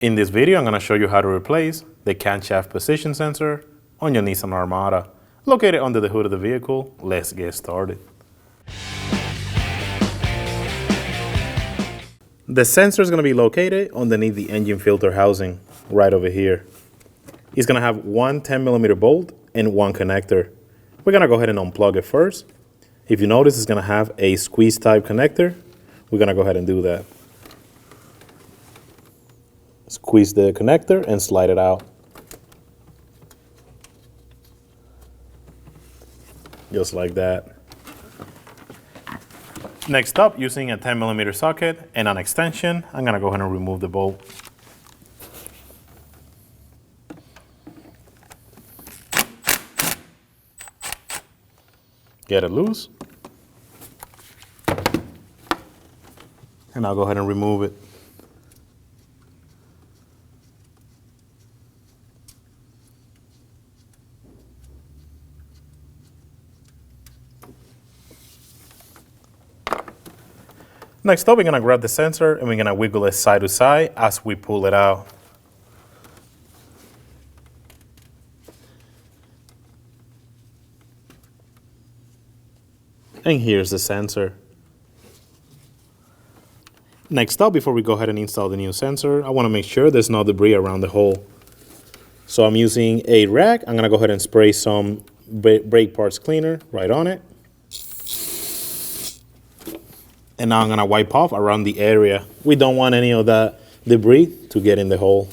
In this video, I'm going to show you how to replace the camshaft position sensor on your Nissan Armada, located under the hood of the vehicle. Let's get started. The sensor is going to be located underneath the engine filter housing right over here. It's going to have one 10mm bolt and one connector. We're going to go ahead and unplug it first. If you notice, it's going to have a squeeze type connector. We're going to go ahead and do that. Squeeze the connector and slide it out. Just like that. Next up, using a 10mm socket and an extension, I'm going to go ahead and remove the bolt. Get it loose. And I'll go ahead and remove it. Next up, we're going to grab the sensor and we're going to wiggle it side to side as we pull it out. And here's the sensor. Next up, before we go ahead and install the new sensor, I want to make sure there's no debris around the hole. So I'm using a rag. I'm going to go ahead and spray some brake parts cleaner right on it. And now I'm going to wipe off around the area. We don't want any of that debris to get in the hole.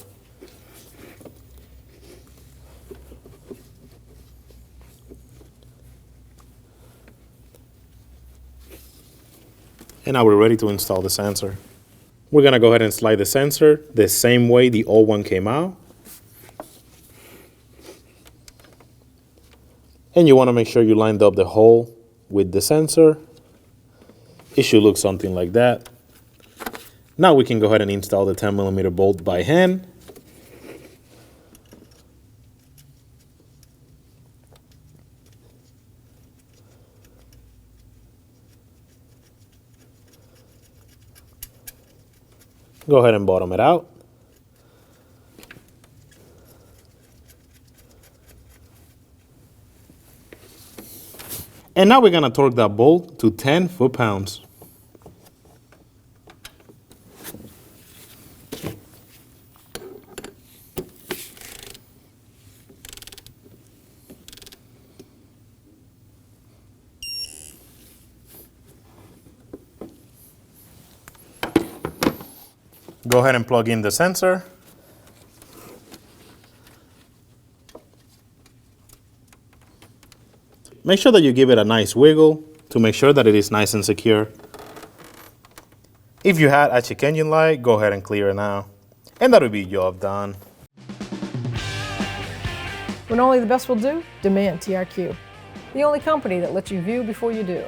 And now we're ready to install the sensor. We're going to go ahead and slide the sensor the same way the old one came out. And you want to make sure you lined up the hole with the sensor. It should look something like that. Now we can go ahead and install the 10mm bolt by hand. Go ahead and bottom it out. And now we're going to torque that bolt to 10 foot-pounds. Go ahead and plug in the sensor. Make sure that you give it a nice wiggle to make sure that it is nice and secure. If you had a check engine light, go ahead and clear it now. And that'll be your job done. When only the best will do, demand TRQ. The only company that lets you view before you do.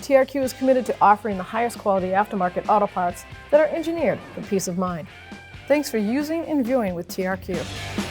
TRQ is committed to offering the highest quality aftermarket auto parts that are engineered for peace of mind. Thanks for using and viewing with TRQ.